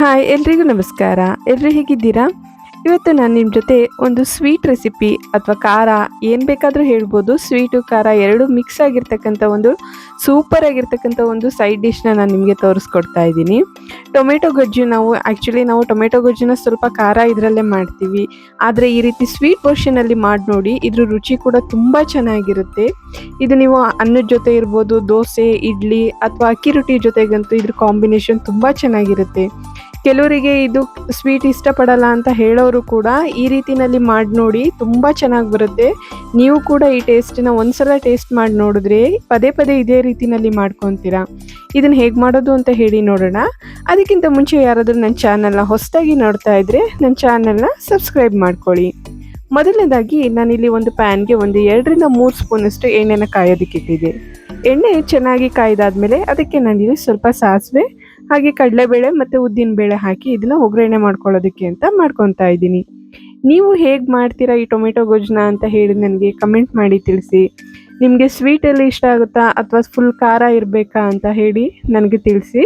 Hi ಎಲ್ರಿಗೂ ನಮಸ್ಕಾರ. ಎಲ್ಲರೂ ಹೇಗಿದ್ದೀರಾ? ಇವತ್ತು ನಾನು ನಿಮ್ಮ ಜೊತೆ ಒಂದು ಸ್ವೀಟ್ ರೆಸಿಪಿ ಅಥವಾ ಖಾರ ಏನು ಬೇಕಾದರೂ ಹೇಳ್ಬೋದು. ಸ್ವೀಟು ಖಾರ ಎರಡೂ ಮಿಕ್ಸ್ ಆಗಿರ್ತಕ್ಕಂಥ ಒಂದು ಸೂಪರ್ ಆಗಿರ್ತಕ್ಕಂಥ ಒಂದು ಸೈಡ್ ಡಿಶ್ನ ನಾನು ನಿಮಗೆ ತೋರಿಸ್ಕೊಡ್ತಾ ಇದ್ದೀನಿ. ಟೊಮೆಟೊ ಗೊಜ್ಜು ನಾವು ಟೊಮೆಟೊ ಗೊಜ್ಜನ್ನ ಸ್ವಲ್ಪ ಖಾರ ಇದರಲ್ಲೇ ಮಾಡ್ತೀವಿ. ಆದರೆ ಈ ರೀತಿ ಸ್ವೀಟ್ ವರ್ಷನಲ್ಲಿ ಮಾಡಿ ನೋಡಿ, ಇದ್ರ ರುಚಿ ಕೂಡ ತುಂಬ ಚೆನ್ನಾಗಿರುತ್ತೆ. ಇದು ನೀವು ಅನ್ನದ ಜೊತೆ ಇರ್ಬೋದು, ದೋಸೆ, ಇಡ್ಲಿ ಅಥವಾ ಅಕ್ಕಿ ರೊಟ್ಟಿ ಜೊತೆಗಂತೂ ಇದ್ರ ಕಾಂಬಿನೇಷನ್ ತುಂಬ ಚೆನ್ನಾಗಿರುತ್ತೆ. ಕೆಲವರಿಗೆ ಇದು ಸ್ವೀಟ್ ಇಷ್ಟಪಡಲ್ಲ ಅಂತ ಹೇಳೋರು ಕೂಡ ಈ ರೀತಿನಲ್ಲಿ ಮಾಡಿ ನೋಡಿ, ತುಂಬ ಚೆನ್ನಾಗಿ ಬರುತ್ತೆ. ನೀವು ಕೂಡ ಈ ಟೇಸ್ಟನ್ನ ಒಂದ್ಸಲ ಟೇಸ್ಟ್ ಮಾಡಿ ನೋಡಿದ್ರೆ ಪದೇ ಪದೇ ಇದೇ ರೀತಿನಲ್ಲಿ ಮಾಡ್ಕೊತೀರಾ. ಇದನ್ನು ಹೇಗೆ ಮಾಡೋದು ಅಂತ ಹೇಳಿ ನೋಡೋಣ. ಅದಕ್ಕಿಂತ ಮುಂಚೆ ಯಾರಾದರೂ ನನ್ನ ಚಾನಲ್ನ ಹೊಸದಾಗಿ ನೋಡ್ತಾ ಇದ್ದರೆ ನನ್ನ ಚಾನಲ್ನ ಸಬ್ಸ್ಕ್ರೈಬ್ ಮಾಡ್ಕೊಳ್ಳಿ. ಮೊದಲನೇದಾಗಿ ನಾನಿಲ್ಲಿ ಒಂದು ಪ್ಯಾನ್ಗೆ ಒಂದು 2ರಿಂದ 3 ಸ್ಪೂನಷ್ಟು ಎಣ್ಣೆನ ಕಾಯೋದಕ್ಕಿಟ್ಟಿದ್ದೆ. ಎಣ್ಣೆ ಚೆನ್ನಾಗಿ ಕಾಯ್ದಾದ್ಮೇಲೆ ಅದಕ್ಕೆ ನಾನಿಲ್ಲಿ ಸ್ವಲ್ಪ ಸಾಸಿವೆ ಹಾಗೆ ಕಡಲೆಬೇಳೆ ಮತ್ತು ಉದ್ದಿನಬೇಳೆ ಹಾಕಿ ಇದನ್ನ ಒಗ್ಗರಣೆ ಮಾಡ್ಕೊಳ್ಳೋದಕ್ಕೆ ಅಂತ ಮಾಡ್ಕೊತಾ ಇದ್ದೀನಿ. ನೀವು ಹೇಗೆ ಮಾಡ್ತೀರಾ ಈ ಟೊಮೆಟೊ ಗೊಜ್ಜನ್ನ ಅಂತ ಹೇಳಿ ನನಗೆ ಕಮೆಂಟ್ ಮಾಡಿ ತಿಳಿಸಿ. ನಿಮಗೆ ಸ್ವೀಟಲ್ಲಿ ಇಷ್ಟ ಆಗುತ್ತಾ ಅಥವಾ ಫುಲ್ ಖಾರ ಇರಬೇಕಾ ಅಂತ ಹೇಳಿ ನನಗೆ ತಿಳಿಸಿ.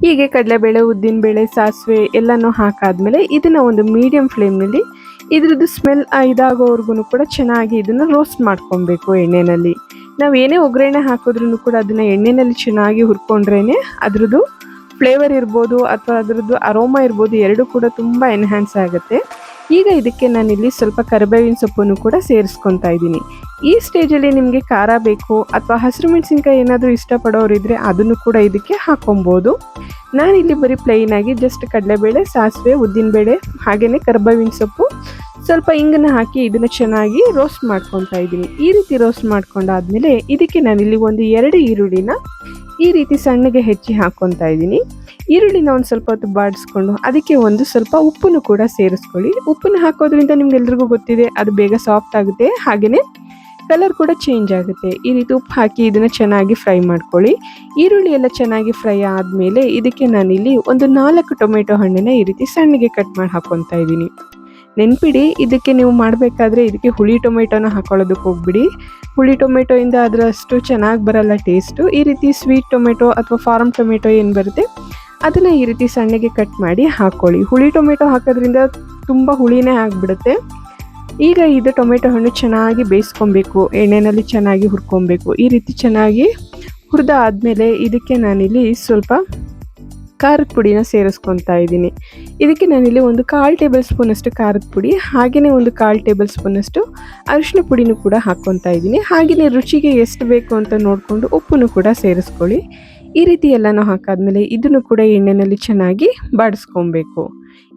ಹೀಗೆ ಕಡಲೆಬೇಳೆ, ಉದ್ದಿನಬೇಳೆ, ಸಾಸಿವೆ ಎಲ್ಲನೂ ಹಾಕಾದ್ಮೇಲೆ ಇದನ್ನು ಒಂದು ಮೀಡಿಯಂ ಫ್ಲೇಮ್ನಲ್ಲಿ ಇದ್ರದ್ದು ಸ್ಮೆಲ್ ಇದಾಗೋವರೆಗೂ ಕೂಡ ಚೆನ್ನಾಗಿ ಇದನ್ನು ರೋಸ್ಟ್ ಮಾಡ್ಕೊಬೇಕು ಎಣ್ಣೆಯಲ್ಲಿ. ನಾವು ಏನೇ ಒಗ್ಗರಣೆ ಹಾಕಿದ್ರೂ ಕೂಡ ಅದನ್ನು ಎಣ್ಣೆಯಲ್ಲಿ ಚೆನ್ನಾಗಿ ಹುರ್ಕೊಂಡ್ರೇ ಅದರದ್ದು ಫ್ಲೇವರ್ ಇರ್ಬೋದು ಅಥವಾ ಅದರದ್ದು ಅರೋಮಾ ಇರ್ಬೋದು, ಎರಡೂ ಕೂಡ ತುಂಬ ಎನ್ಹ್ಯಾನ್ಸ್ ಆಗುತ್ತೆ. ಈಗ ಇದಕ್ಕೆ ನಾನಿಲ್ಲಿ ಸ್ವಲ್ಪ ಕರಿಬೇವಿನ ಸೊಪ್ಪನ್ನು ಕೂಡ ಸೇರಿಸ್ಕೊತಾ ಇದ್ದೀನಿ. ಈ ಸ್ಟೇಜಲ್ಲಿ ನಿಮಗೆ ಖಾರ ಬೇಕು ಅಥವಾ ಹಸಿರು ಮೆಣಸಿನ್ಕಾಯಿ ಏನಾದರೂ ಇಷ್ಟಪಡೋರಿದ್ದರೆ ಅದನ್ನು ಕೂಡ ಇದಕ್ಕೆ ಹಾಕೊಬೋದು. ನಾನಿಲ್ಲಿ ಬರೀ ಪ್ಲೈನಾಗಿ ಜಸ್ಟ್ ಕಡಲೆಬೇಳೆ, ಸಾಸಿವೆ, ಉದ್ದಿನಬೇಳೆ ಹಾಗೆಯೇ ಕರಿಬೇವಿನ ಸೊಪ್ಪು, ಸ್ವಲ್ಪ ಇಂಗನ್ನ ಹಾಕಿ ಇದನ್ನು ಚೆನ್ನಾಗಿ ರೋಸ್ಟ್ ಮಾಡ್ಕೊತಾ ಇದ್ದೀನಿ. ಈ ರೀತಿ ರೋಸ್ಟ್ ಮಾಡ್ಕೊಂಡಾದ್ಮೇಲೆ ಇದಕ್ಕೆ ನಾನಿಲ್ಲಿ ಒಂದು 2 ಈರುಳ್ಳಿನ ಈ ರೀತಿ ಸಣ್ಣಗೆ ಹೆಚ್ಚಿ ಹಾಕ್ಕೊತಾ ಇದ್ದೀನಿ. ಈರುಳ್ಳಿನ ಒಂದು ಸ್ವಲ್ಪ ಹೊತ್ತು ಬಾಡಿಸ್ಕೊಂಡು ಅದಕ್ಕೆ ಒಂದು ಸ್ವಲ್ಪ ಉಪ್ಪನ್ನು ಕೂಡ ಸೇರಿಸ್ಕೊಳ್ಳಿ. ಉಪ್ಪನ್ನು ಹಾಕೋದ್ರಿಂದ ನಿಮ್ಗೆಲ್ರಿಗೂ ಗೊತ್ತಿದೆ ಅದು ಬೇಗ ಸಾಫ್ಟ್ ಆಗುತ್ತೆ, ಹಾಗೆಯೇ ಕಲರ್ ಕೂಡ ಚೇಂಜ್ ಆಗುತ್ತೆ. ಈ ರೀತಿ ಉಪ್ಪು ಹಾಕಿ ಇದನ್ನು ಚೆನ್ನಾಗಿ ಫ್ರೈ ಮಾಡ್ಕೊಳ್ಳಿ. ಈರುಳ್ಳಿ ಎಲ್ಲ ಚೆನ್ನಾಗಿ ಫ್ರೈ ಆದಮೇಲೆ ಇದಕ್ಕೆ ನಾನಿಲ್ಲಿ ಒಂದು 4 ಟೊಮೆಟೊ ಹಣ್ಣನ್ನು ಈ ರೀತಿ ಸಣ್ಣಗೆ ಕಟ್ ಮಾಡಿ ಹಾಕ್ಕೊತಾ ಇದ್ದೀನಿ. ನೆನ್ಪಿಡಿ, ಇದಕ್ಕೆ ನೀವು ಮಾಡಬೇಕಾದ್ರೆ ಇದಕ್ಕೆ ಹುಳಿ ಟೊಮೆಟೊನ ಹಾಕೊಳ್ಳೋದಕ್ಕೆ ಹೋಗ್ಬಿಡಿ. ಹುಳಿ ಟೊಮೆಟೊಯಿಂದ ಅದರಷ್ಟು ಚೆನ್ನಾಗಿ ಬರಲ್ಲ ಟೇಸ್ಟು. ಈ ರೀತಿ ಸ್ವೀಟ್ ಟೊಮೆಟೊ ಅಥವಾ ಫಾರ್ಮ್ ಟೊಮೆಟೊ ಏನು ಬರುತ್ತೆ ಅದನ್ನು ಈ ರೀತಿ ಸಣ್ಣಗೆ ಕಟ್ ಮಾಡಿ ಹಾಕ್ಕೊಳ್ಳಿ. ಹುಳಿ ಟೊಮೆಟೊ ಹಾಕೋದ್ರಿಂದ ತುಂಬ ಹುಳಿನೇ ಆಗಿಬಿಡುತ್ತೆ. ಈಗ ಇದು ಟೊಮೆಟೊ ಹಣ್ಣು ಚೆನ್ನಾಗಿ ಬೇಯಿಸ್ಕೊಬೇಕು, ಎಣ್ಣೆಯಲ್ಲಿ ಚೆನ್ನಾಗಿ ಹುರ್ಕೊಬೇಕು. ಈ ರೀತಿ ಚೆನ್ನಾಗಿ ಹುರಿದ ಆದಮೇಲೆ ಇದಕ್ಕೆ ನಾನಿಲ್ಲಿ ಸ್ವಲ್ಪ ಖಾರದ ಪುಡಿನ ಸೇರಿಸ್ಕೊತಾ ಇದ್ದೀನಿ. ಇದಕ್ಕೆ ನಾನಿಲ್ಲಿ ಒಂದು 1/4 ಟೇಬಲ್ ಸ್ಪೂನಷ್ಟು ಖಾರದ ಪುಡಿ ಹಾಗೆಯೇ ಒಂದು 1/4 ಟೇಬಲ್ ಸ್ಪೂನಷ್ಟು ಅರಿಶಿನ ಪುಡಿನೂ ಕೂಡ ಹಾಕ್ಕೊತಾ ಇದ್ದೀನಿ. ಹಾಗೆಯೇ ರುಚಿಗೆ ಎಷ್ಟು ಬೇಕು ಅಂತ ನೋಡಿಕೊಂಡು ಉಪ್ಪನ್ನು ಕೂಡ ಸೇರಿಸ್ಕೊಳ್ಳಿ. ಈ ರೀತಿ ಎಲ್ಲನೂ ಹಾಕಾದ್ಮೇಲೆ ಇದನ್ನು ಕೂಡ ಎಣ್ಣೆಯಲ್ಲಿ ಚೆನ್ನಾಗಿ ಬಾಡಿಸ್ಕೊಬೇಕು.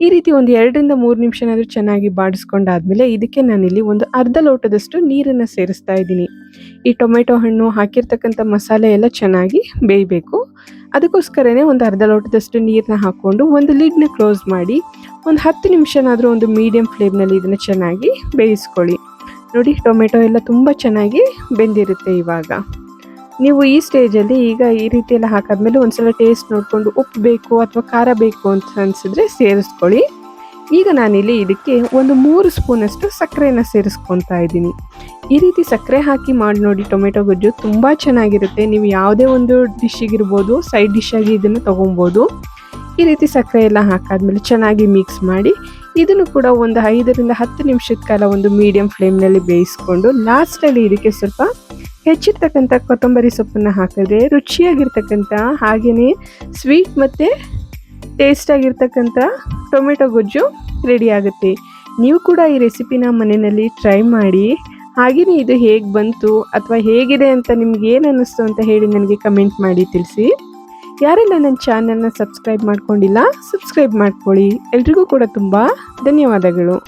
ಈ ರೀತಿ ಒಂದು 2ರಿಂದ 3 ನಿಮಿಷನಾದರೂ ಚೆನ್ನಾಗಿ ಬಾಡಿಸ್ಕೊಂಡಾದ್ಮೇಲೆ ಇದಕ್ಕೆ ನಾನಿಲ್ಲಿ ಒಂದು ಅರ್ಧ ಲೋಟದಷ್ಟು ನೀರನ್ನು ಸೇರಿಸ್ತಾ ಇದ್ದೀನಿ. ಈ ಟೊಮೆಟೊ ಹಣ್ಣು ಹಾಕಿರ್ತಕ್ಕಂಥ ಮಸಾಲೆ ಎಲ್ಲ ಚೆನ್ನಾಗಿ ಬೇಯಬೇಕು. ಅದಕ್ಕೋಸ್ಕರನೇ ಒಂದು ಅರ್ಧ ಲೋಟದಷ್ಟು ನೀರನ್ನ ಹಾಕ್ಕೊಂಡು ಒಂದು ಲಿಡ್ನ ಕ್ಲೋಸ್ ಮಾಡಿ ಒಂದು 10 ನಿಮಿಷನಾದರೂ ಒಂದು ಮೀಡಿಯಂ ಫ್ಲೇಮ್ನಲ್ಲಿ ಇದನ್ನು ಚೆನ್ನಾಗಿ ಬೇಯಿಸ್ಕೊಳ್ಳಿ. ನೋಡಿ, ಟೊಮೆಟೊ ಎಲ್ಲ ತುಂಬ ಚೆನ್ನಾಗಿ ಬೆಂದಿರುತ್ತೆ. ಇವಾಗ ನೀವು ಈ ಸ್ಟೇಜಲ್ಲಿ ಈಗ ಈ ರೀತಿ ಎಲ್ಲ ಹಾಕಾದ್ಮೇಲೆ ಒಂದ್ಸಲ ಟೇಸ್ಟ್ ನೋಡಿಕೊಂಡು ಉಪ್ಪು ಬೇಕು ಅಥವಾ ಖಾರ ಬೇಕು ಅಂತ ಅನಿಸಿದ್ರೆ ಸೇರಿಸ್ಕೊಳ್ಳಿ. ಈಗ ನಾನಿಲ್ಲಿ ಇದಕ್ಕೆ ಒಂದು 3 ಸ್ಪೂನಷ್ಟು ಸಕ್ಕರೆನ ಸೇರಿಸ್ಕೊತಾ ಇದ್ದೀನಿ. ಈ ರೀತಿ ಸಕ್ಕರೆ ಹಾಕಿ ಮಾಡಿ ನೋಡಿ, ಟೊಮೆಟೊ ಗೊಜ್ಜು ತುಂಬ ಚೆನ್ನಾಗಿರುತ್ತೆ. ನೀವು ಯಾವುದೇ ಒಂದು ಡಿಶ್ಶಿಗಿರ್ಬೋದು, ಸೈಡ್ ಡಿಶ್ಶಾಗಿ ಇದನ್ನು ತೊಗೊಬೋದು. ಈ ರೀತಿ ಸಕ್ಕರೆ ಎಲ್ಲ ಹಾಕಾದ್ಮೇಲೆ ಚೆನ್ನಾಗಿ ಮಿಕ್ಸ್ ಮಾಡಿ ಇದನ್ನು ಕೂಡ ಒಂದು 5ರಿಂದ 10 ನಿಮಿಷದ ಕಾಲ ಒಂದು ಮೀಡಿಯಂ ಫ್ಲೇಮ್ನಲ್ಲಿ ಬೇಯಿಸ್ಕೊಂಡು ಲಾಸ್ಟಲ್ಲಿ ಇದಕ್ಕೆ ಸ್ವಲ್ಪ ಹೆಚ್ಚಿರ್ತಕ್ಕಂಥ ಕೊತ್ತಂಬರಿ ಸೊಪ್ಪನ್ನು ಹಾಕಿದ್ರೆ ರುಚಿಯಾಗಿರ್ತಕ್ಕಂಥ ಹಾಗೆಯೇ ಸ್ವೀಟ್ ಮತ್ತು ಟೇಸ್ಟಾಗಿರ್ತಕ್ಕಂಥ ಟೊಮೆಟೊ ಗೊಜ್ಜು ರೆಡಿ ಆಗುತ್ತೆ. ನೀವು ಕೂಡ ಈ ರೆಸಿಪಿನ ಮನೆಯಲ್ಲಿ ಟ್ರೈ ಮಾಡಿ. ಹಾಗೆಯೇ ಇದು ಹೇಗೆ ಬಂತು ಅಥವಾ ಹೇಗಿದೆ ಅಂತ ನಿಮ್ಗೆ ಏನು ಅನ್ನಿಸ್ತು ಅಂತ ಹೇಳಿ ನನಗೆ ಕಮೆಂಟ್ ಮಾಡಿ ತಿಳಿಸಿ. ಯಾರೆಲ್ಲ ನನ್ನ ಚಾನಲ್ನ ಸಬ್ಸ್ಕ್ರೈಬ್ ಮಾಡ್ಕೊಂಡಿಲ್ಲ, ಸಬ್ಸ್ಕ್ರೈಬ್ ಮಾಡ್ಕೊಳ್ಳಿ. ಎಲ್ರಿಗೂ ಕೂಡ ತುಂಬ ಧನ್ಯವಾದಗಳು.